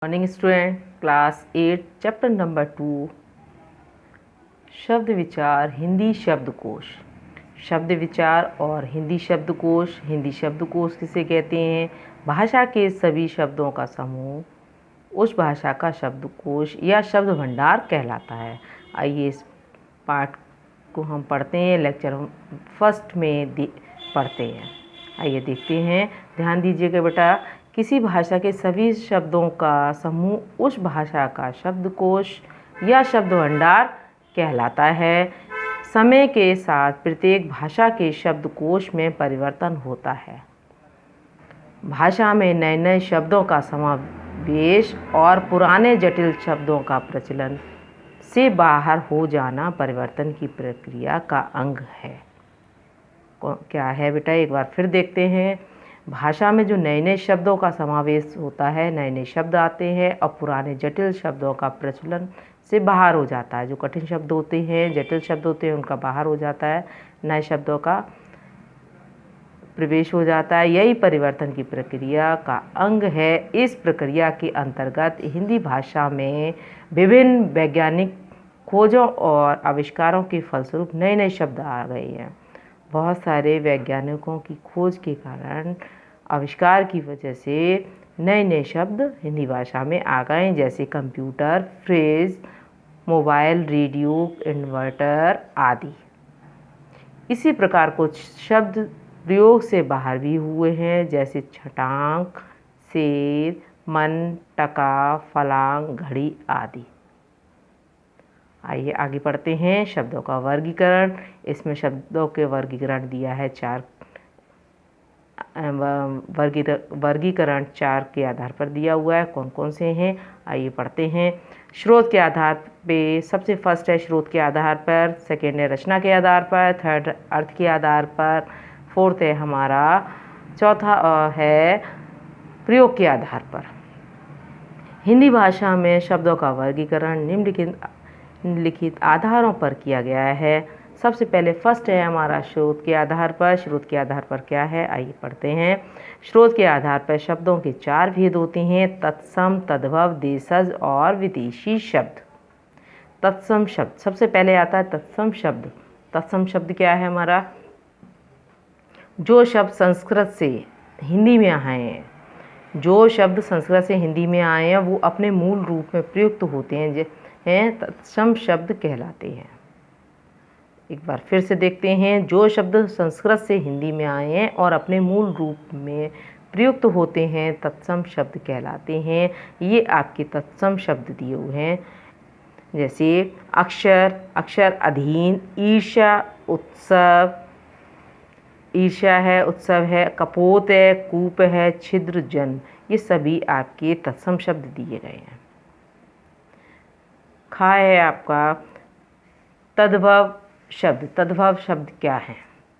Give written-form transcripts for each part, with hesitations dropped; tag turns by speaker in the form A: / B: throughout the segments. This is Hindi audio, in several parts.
A: Morning student, class 8 chapter number 2 शब्द विचार हिंदी शब्दकोश। शब्द विचार और हिंदी शब्दकोश। हिंदी शब्दकोश किसे कहते हैं? भाषा के सभी शब्दों का समूह उस भाषा का शब्दकोश या शब्द भंडार कहलाता है। आइए इस पाठ को हम पढ़ते हैं, लेक्चर हम फर्स्ट में पढ़ते हैं। आइए देखते हैं। ध्यान दीजिएगा बेटा, किसी भाषा के सभी शब्दों का समूह उस भाषा का शब्दकोश या शब्द भंडार कहलाता है। समय के साथ प्रत्येक भाषा के शब्दकोश में परिवर्तन होता है। भाषा में नए नए शब्दों का समावेश और पुराने जटिल शब्दों का प्रचलन से बाहर हो जाना परिवर्तन की प्रक्रिया का अंग है। क्या है बेटा, एक बार फिर देखते हैं। भाषा में जो नए नए शब्दों का समावेश होता है, नए नए शब्द आते हैं और पुराने जटिल शब्दों का प्रचलन से बाहर हो जाता है। जो कठिन शब्द होते हैं, जटिल शब्द होते हैं, उनका बाहर हो जाता है, नए शब्दों का प्रवेश हो जाता है। यही परिवर्तन की प्रक्रिया का अंग है। इस प्रक्रिया के अंतर्गत हिंदी भाषा में विभिन्न वैज्ञानिक खोजों और आविष्कारों के फलस्वरूप नए नए शब्द आ गए हैं। बहुत सारे वैज्ञानिकों की खोज के कारण, आविष्कार की वजह से नए नए शब्द हिंदी भाषा में आ गए, जैसे computer, fridge, mobile, radio, inverter आदि। इसी प्रकार कुछ शब्द प्रयोग से बाहर भी हुए हैं, जैसे छटांग, शेर, मन, टका, फलांग, घड़ी आदि। आइए आगे पढ़ते हैं। शब्दों का वर्गीकरण। इसमें शब्दों के वर्गीकरण दिया है चार। वर्गीकरण 4 के आधार पर दिया हुआ है। कौन कौन से हैं आइए पढ़ते हैं। स्रोत के आधार पे सबसे फर्स्ट है स्रोत के आधार पर, सेकेंड है रचना के आधार पर, थर्ड अर्थ के आधार पर, फोर्थ है हमारा, चौथा है प्रयोग के आधार पर। हिंदी भाषा में शब्दों का वर्गीकरण निम्नलिखित आधारों पर किया गया है। सबसे पहले फर्स्ट है हमारा स्रोत के आधार पर। स्रोत के आधार पर क्या है आइए पढ़ते हैं। स्रोत के आधार पर शब्दों के 4 भेद होते हैं: तत्सम, तद्भव, देशज और विदेशी शब्द। तत्सम शब्द सबसे पहले आता है तत्सम शब्द। तत्सम शब्द क्या है हमारा? जो शब्द संस्कृत से हिंदी में आए हैं, जो शब्द संस्कृत से हिंदी में आए हैं वो अपने मूल रूप में प्रयुक्त होते हैं, तत्सम शब्द कहलाते हैं। एक बार फिर से देखते हैं। जो शब्द संस्कृत से हिंदी में आए हैं और अपने मूल रूप में प्रयुक्त होते हैं, तत्सम शब्द कहलाते हैं। ये आपके तत्सम शब्द दिए हुए हैं, जैसे अक्षर, अक्षर अधीन, ईर्ष्या, उत्सव, ईर्ष्या है, उत्सव है, कपोत है, कूप है, छिद्र, जन, ये सभी आपके तत्सम शब्द दिए गए हैं। खा है आपका तद्भव शब्द। तद्भव शब्द क्या है?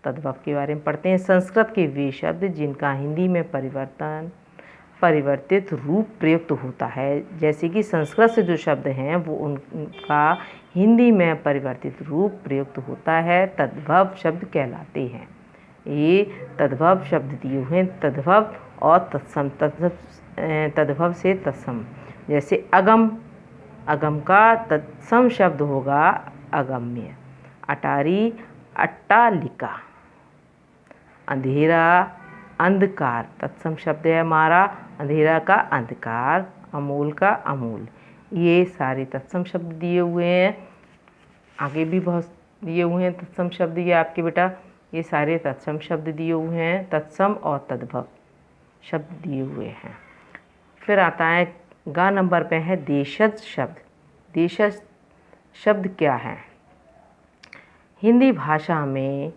A: तद्भव के बारे में पढ़ते हैं। संस्कृत के वे शब्द जिनका हिंदी में परिवर्तित रूप प्रयुक्त होता है, जैसे कि संस्कृत से जो शब्द हैं वो उनका हिंदी में परिवर्तित रूप प्रयुक्त होता है, तद्भव शब्द कहलाते हैं। ये तद्भव शब्द दिए हुए हैं, तद्भव और तत्सम। तद्भव से तत्सम, जैसे अगम, अगम का तत्सम शब्द होगा अगम्य। अटारी, अट्टालिका। अंधेरा, अंधकार, तत्सम शब्द है हमारा, अंधेरा का अंधकार, अमूल का अमूल। ये सारे तत्सम शब्द दिए हुए हैं। आगे भी बहुत दिए हुए हैं तत्सम शब्द। ये आपके बेटा ये सारे तत्सम शब्द दिए हुए हैं, तत्सम और तद्भव शब्द दिए हुए हैं। फिर आता है गा नंबर पे है देशज शब्द। देशज शब्द क्या है? हिंदी भाषा में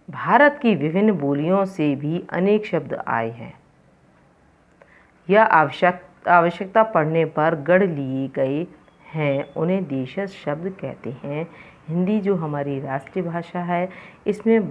A: भारत की विभिन्न बोलियों से भी अनेक शब्द आए हैं। यह आवश्यकता पड़ने पर गढ़ लिए गए हैं, उन्हें देशज शब्द कहते हैं। हिंदी जो हमारी राष्ट्रीय भाषा है, इसमें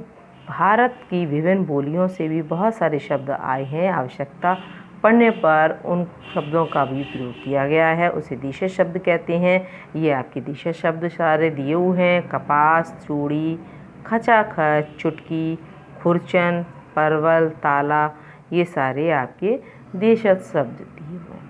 A: भारत की विभिन्न बोलियों से भी बहुत सारे शब्द आए हैं। आवश्यकता पढ़ने पर उन शब्दों का भी प्रयोग किया गया है, उसे देशज शब्द कहते हैं। ये आपके देशज शब्द सारे दिए हुए हैं: कपास, चूड़ी, खचाखच, चुटकी, खुरचन, परवल, ताला, ये सारे आपके देशज शब्द दिए हुए हैं।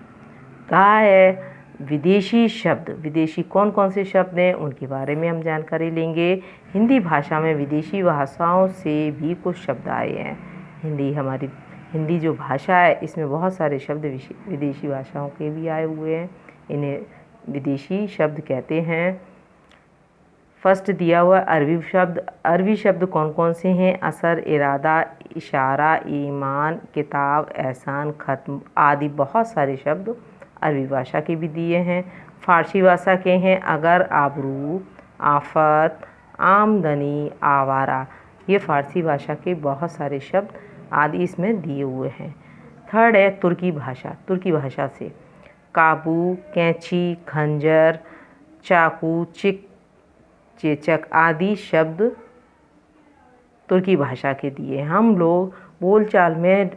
A: कहा है विदेशी शब्द। विदेशी कौन कौन से शब्द हैं उनके बारे में हम जानकारी लेंगे। हिंदी भाषा में विदेशी भाषाओं से भी कुछ शब्द आए हैं। हिंदी जो भाषा है इसमें बहुत सारे शब्द विदेशी भाषाओं के भी आए हुए हैं, इन्हें विदेशी शब्द कहते हैं। फर्स्ट दिया हुआ अरबी शब्द। अरबी शब्द कौन कौन से हैं? असर, इरादा, इशारा, ईमान, किताब, एहसान, ख़त्म आदि बहुत सारे शब्द अरबी भाषा के भी दिए हैं। फ़ारसी भाषा के हैं अगर, आबरू, आफत, आमदनी, आवारा, ये फ़ारसी भाषा के बहुत सारे शब्द आदि इसमें दिए हुए हैं। थर्ड है तुर्की भाषा। तुर्की भाषा से काबू, कैंची, खंजर, चाकू, चेचक आदि शब्द तुर्की भाषा के दिए। हम लोग बोलचाल में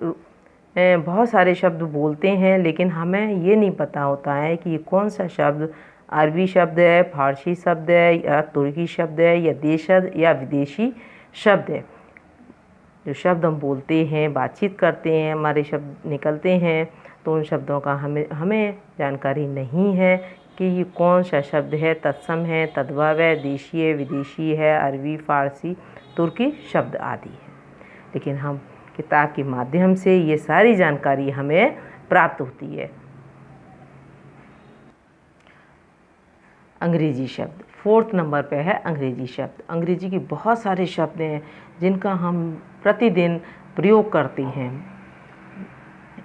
A: बहुत सारे शब्द बोलते हैं, लेकिन हमें ये नहीं पता होता है कि ये कौन सा शब्द अरबी शब्द है, फारसी शब्द है, या तुर्की शब्द है, या देशज या विदेशी शब्द है। जो शब्द हम बोलते हैं, बातचीत करते हैं, हमारे शब्द निकलते हैं, तो उन शब्दों का हमें जानकारी नहीं है कि ये कौन सा शब्द है, तत्सम है, तद्भव है, देशी है, विदेशी है, अरबी, फारसी, तुर्की शब्द आदि है। लेकिन हम किताब के माध्यम से ये सारी जानकारी हमें प्राप्त होती है। अंग्रेजी शब्द फोर्थ नंबर पे है। अंग्रेजी शब्द, अंग्रेजी के बहुत सारे शब्द हैं जिनका हम प्रतिदिन प्रयोग करते हैं।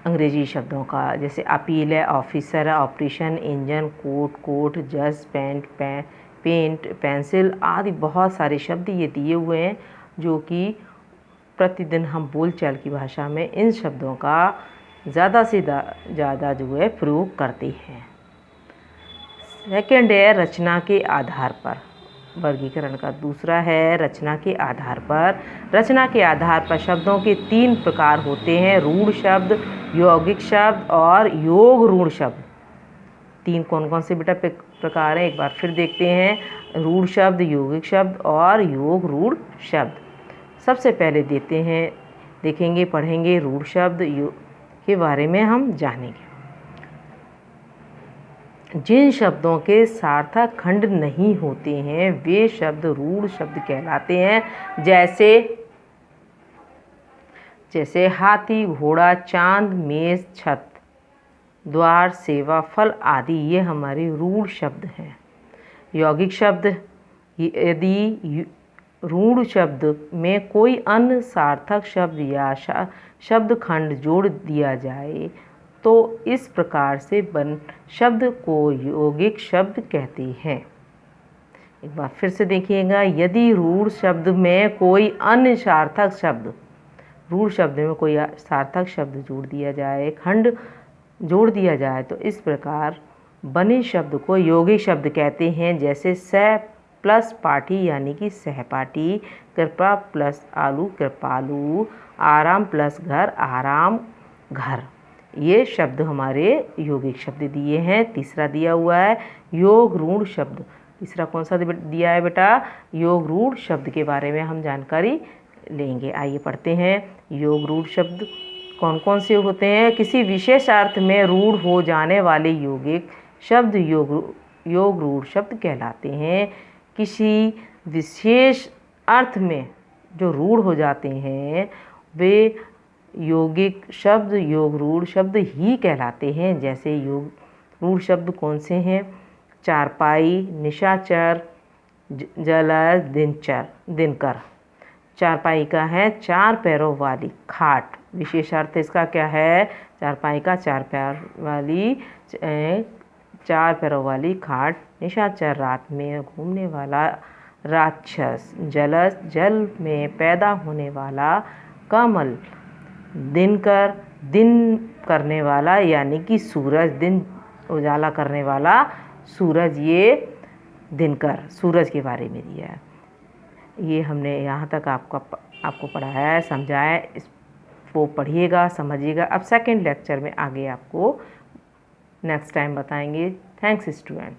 A: अंग्रेजी शब्दों का जैसे अपील है, ऑफिसर है, ऑपरेशन, इंजन, कोट, जज, पेंट, पेंसिल आदि बहुत सारे शब्द ये दिए हुए हैं जो कि प्रतिदिन हम बोलचाल की भाषा में इन शब्दों का ज़्यादा से ज़्यादा जो है प्रयोग करते हैं। सेकंड है रचना के आधार पर। वर्गीकरण का दूसरा है रचना के आधार पर। रचना के आधार पर शब्दों के 3 प्रकार होते हैं, रूढ़ शब्द, यौगिक शब्द और योग रूढ़ शब्द। 3 कौन कौन से बेटा प्रकार हैं, एक बार फिर देखते हैं। रूढ़ शब्द, यौगिक शब्द और योग रूढ़ शब्द। सबसे पहले देखेंगे पढ़ेंगे रूढ़ शब्द के बारे में हम जानेंगे। जिन शब्दों के सार्थक खंड नहीं होते हैं वे शब्द रूढ़ शब्द कहलाते हैं। जैसे हाथी, घोड़ा, चांद, मेज, छत, द्वार, सेवा, फल आदि ये हमारे रूढ़ शब्द हैं। यौगिक शब्द, यदि रूढ़ शब्द में कोई अन्य सार्थक शब्द या शब्द खंड जोड़ दिया जाए तो इस प्रकार से बन शब्द को यौगिक शब्द कहते हैं। एक बार फिर से देखिएगा, यदि रूढ़ शब्द में कोई अन्य सार्थक शब्द, रूढ़ शब्द में कोई सार्थक शब्द जोड़ दिया जाए, खंड जोड़ दिया जाए तो इस प्रकार बने शब्द को यौगिक शब्द कहते हैं। जैसे स प्लस पाठी यानी कि सहपाठी, कृपा प्लस आलू कृपालू, आराम प्लस घर आराम घर, ये शब्द हमारे यौगिक शब्द दिए हैं। तीसरा दिया हुआ है योग रूढ़ शब्द। तीसरा कौन सा दिया है बेटा? योग रूढ़ शब्द के बारे में हम जानकारी लेंगे। आइए पढ़ते हैं। योग रूढ़ शब्द कौन कौन से होते हैं? किसी विशेष अर्थ में रूढ़ हो जाने वाले यौगिक शब्द योग रूढ़ शब्द कहलाते हैं। किसी विशेष अर्थ में जो रूढ़ हो जाते हैं वे यौगिक शब्द योग रूढ़ शब्द ही कहलाते हैं। जैसे योग रूढ़ शब्द कौन से हैं? चारपाई, निशाचर, जलज, दिनकर। चारपाई का है 4 पैरों वाली खाट। विशेष अर्थ इसका क्या है? चारपाई का 4 पैरों वाली खाट। निशाचर रात में घूमने वाला राक्षस। जलज जल में पैदा होने वाला कमल। दिनकर दिन करने वाला यानी कि सूरज, दिन उजाला करने वाला सूरज, ये दिनकर सूरज के बारे में दिया है। ये हमने यहाँ तक आपको पढ़ाया है, समझाया है। इसको पढ़िएगा, समझिएगा। अब सेकंड लेक्चर में आगे आपको नेक्स्ट टाइम बताएंगे। Thanks student.